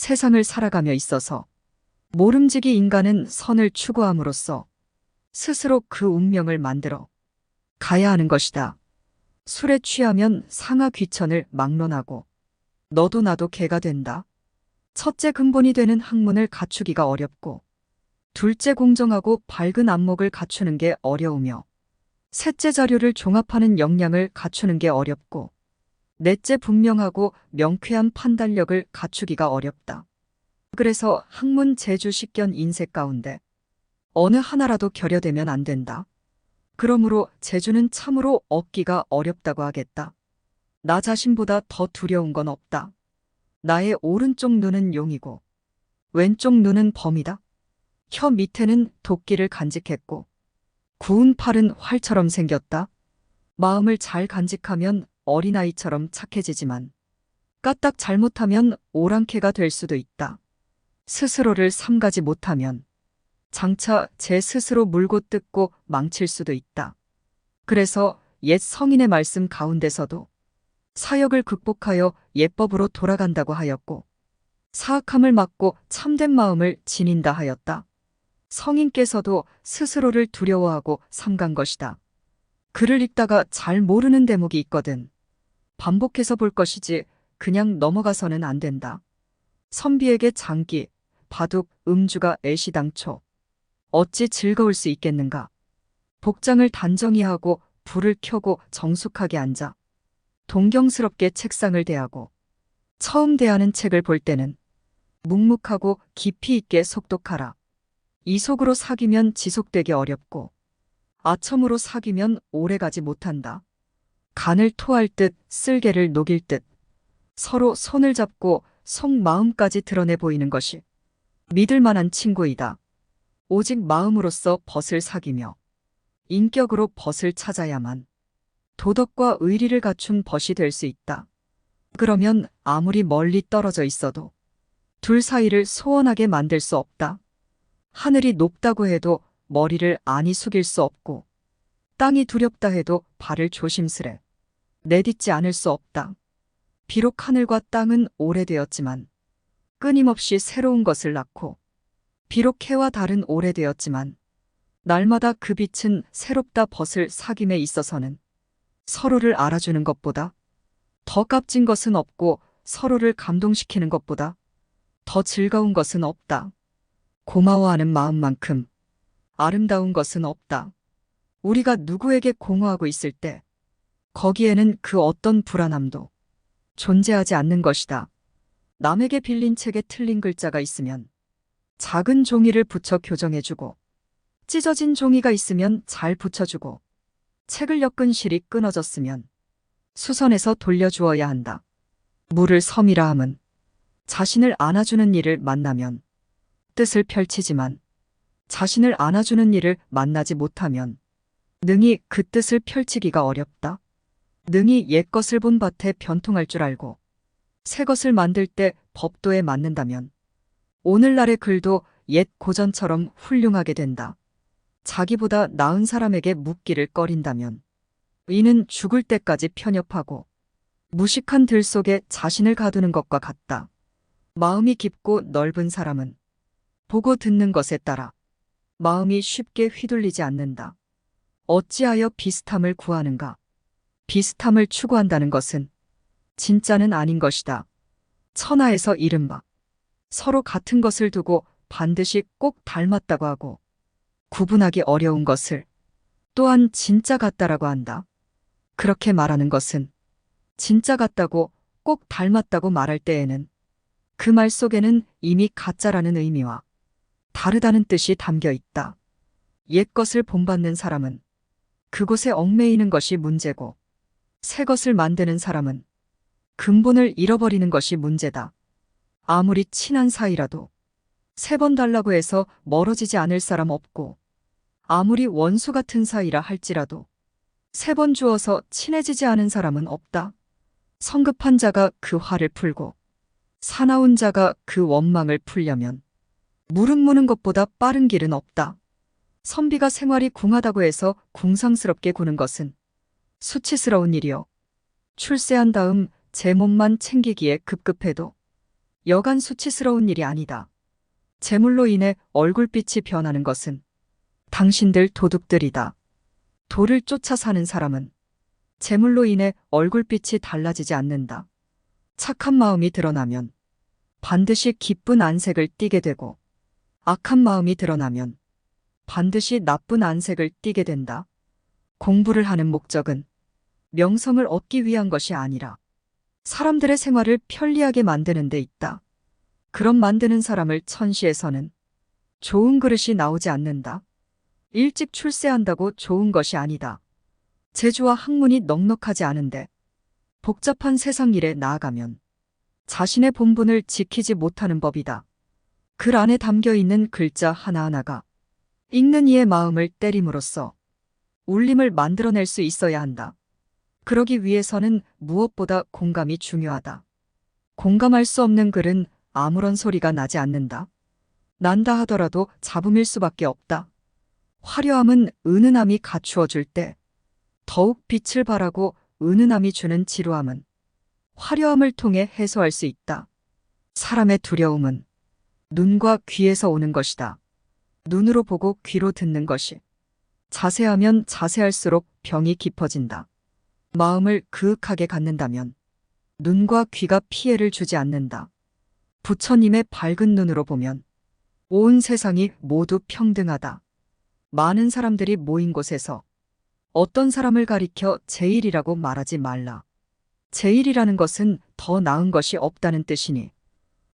세상을 살아가며 있어서 모름지기 인간은 선을 추구함으로써 스스로 그 운명을 만들어 가야 하는 것이다. 술에 취하면 상하 귀천을 막론하고 너도 나도 개가 된다. 첫째 근본이 되는 학문을 갖추기가 어렵고, 둘째 공정하고 밝은 안목을 갖추는 게 어려우며, 셋째 자료를 종합하는 역량을 갖추는 게 어렵고, 넷째 분명하고 명쾌한 판단력을 갖추기가 어렵다. 그래서 학문 재주 식견 인색 가운데 어느 하나라도 결여되면 안 된다. 그러므로 재주는 참으로 얻기가 어렵다고 하겠다. 나 자신보다 더 두려운 건 없다. 나의 오른쪽 눈은 용이고 왼쪽 눈은 범이다. 혀 밑에는 도끼를 간직했고 구운 팔은 활처럼 생겼다. 마음을 잘 간직하면 어린아이처럼 착해지지만 까딱 잘못하면 오랑캐가 될 수도 있다. 스스로를 삼가지 못하면 장차 제 스스로 물고 뜯고 망칠 수도 있다. 그래서 옛 성인의 말씀 가운데서도 사역을 극복하여 예법으로 돌아간다고 하였고, 사악함을 막고 참된 마음을 지닌다 하였다. 성인께서도 스스로를 두려워하고 삼간 것이다. 글을 읽다가 잘 모르는 대목이 있거든. 반복해서 볼 것이지 그냥 넘어가서는 안 된다. 선비에게 장기, 바둑, 음주가 애시당초 어찌 즐거울 수 있겠는가. 복장을 단정히 하고 불을 켜고 정숙하게 앉아 동경스럽게 책상을 대하고 처음 대하는 책을 볼 때는 묵묵하고 깊이 있게 속독하라. 이속으로 사귀면 지속되기 어렵고 아첨으로 사귀면 오래가지 못한다. 간을 토할 듯 쓸개를 녹일 듯 서로 손을 잡고 속마음까지 드러내 보이는 것이 믿을 만한 친구이다. 오직 마음으로서 벗을 사귀며 인격으로 벗을 찾아야만 도덕과 의리를 갖춘 벗이 될 수 있다. 그러면 아무리 멀리 떨어져 있어도 둘 사이를 소원하게 만들 수 없다. 하늘이 높다고 해도 머리를 안이 숙일 수 없고, 땅이 두렵다 해도 발을 조심스레 내딛지 않을 수 없다. 비록 하늘과 땅은 오래되었지만 끊임없이 새로운 것을 낳고, 비록 해와 달은 오래되었지만 날마다 그 빛은 새롭다. 벗을 사귐에 있어서는 서로를 알아주는 것보다 더 값진 것은 없고, 서로를 감동시키는 것보다 더 즐거운 것은 없다. 고마워하는 마음만큼 아름다운 것은 없다. 우리가 누구에게 공허하고 있을 때 거기에는 그 어떤 불안함도 존재하지 않는 것이다. 남에게 빌린 책에 틀린 글자가 있으면 작은 종이를 붙여 교정해주고, 찢어진 종이가 있으면 잘 붙여주고, 책을 엮은 실이 끊어졌으면 수선해서 돌려주어야 한다. 물을 섬이라 함은 자신을 안아주는 이를 만나면 뜻을 펼치지만, 자신을 안아주는 이를 만나지 못하면 능히 그 뜻을 펼치기가 어렵다. 능히 옛것을 본 밭에 변통할 줄 알고 새것을 만들 때 법도에 맞는다면 오늘날의 글도 옛 고전처럼 훌륭하게 된다. 자기보다 나은 사람에게 묻기를 꺼린다면 이는 죽을 때까지 편협하고 무식한 들 속에 자신을 가두는 것과 같다. 마음이 깊고 넓은 사람은 보고 듣는 것에 따라 마음이 쉽게 휘둘리지 않는다. 어찌하여 비슷함을 구하는가? 비슷함을 추구한다는 것은 진짜는 아닌 것이다. 천하에서 이른바 서로 같은 것을 두고 반드시 꼭 닮았다고 하고 구분하기 어려운 것을 또한 진짜 같다라고 한다. 그렇게 말하는 것은 진짜 같다고 꼭 닮았다고 말할 때에는 그 말 속에는 이미 가짜라는 의미와 다르다는 뜻이 담겨 있다. 옛것을 본받는 사람은 그곳에 얽매이는 것이 문제고, 새 것을 만드는 사람은 근본을 잃어버리는 것이 문제다. 아무리 친한 사이라도 3번 달라고 해서 멀어지지 않을 사람 없고, 아무리 원수 같은 사이라 할지라도 3번 주어서 친해지지 않은 사람은 없다. 성급한 자가 그 화를 풀고 사나운 자가 그 원망을 풀려면 무릎 무는 것보다 빠른 길은 없다. 선비가 생활이 궁하다고 해서 궁상스럽게 구는 것은 수치스러운 일이요. 출세한 다음 제 몸만 챙기기에 급급해도 여간 수치스러운 일이 아니다. 재물로 인해 얼굴빛이 변하는 것은 당신들 도둑들이다. 도를 쫓아 사는 사람은 재물로 인해 얼굴빛이 달라지지 않는다. 착한 마음이 드러나면 반드시 기쁜 안색을 띠게 되고 악한 마음이 드러나면 반드시 나쁜 안색을 띠게 된다. 공부를 하는 목적은 명성을 얻기 위한 것이 아니라 사람들의 생활을 편리하게 만드는 데 있다. 그런 만드는 사람을 천시에서는 좋은 그릇이 나오지 않는다. 일찍 출세한다고 좋은 것이 아니다. 재주와 학문이 넉넉하지 않은데 복잡한 세상 일에 나아가면 자신의 본분을 지키지 못하는 법이다. 글 안에 담겨 있는 글자 하나하나가 읽는 이의 마음을 때림으로써 울림을 만들어낼 수 있어야 한다. 그러기 위해서는 무엇보다 공감이 중요하다. 공감할 수 없는 글은 아무런 소리가 나지 않는다. 난다 하더라도 잡음일 수밖에 없다. 화려함은 은은함이 갖추어 줄 때 더욱 빛을 발하고 은은함이 주는 지루함은 화려함을 통해 해소할 수 있다. 사람의 두려움은 눈과 귀에서 오는 것이다. 눈으로 보고 귀로 듣는 것이 자세하면 자세할수록 병이 깊어진다. 마음을 그윽하게 갖는다면 눈과 귀가 피해를 주지 않는다. 부처님의 밝은 눈으로 보면 온 세상이 모두 평등하다. 많은 사람들이 모인 곳에서 어떤 사람을 가리켜 제일이라고 말하지 말라. 제일이라는 것은 더 나은 것이 없다는 뜻이니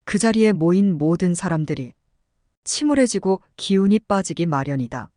그 자리에 모인 모든 사람들이 침울해지고 기운이 빠지기 마련이다.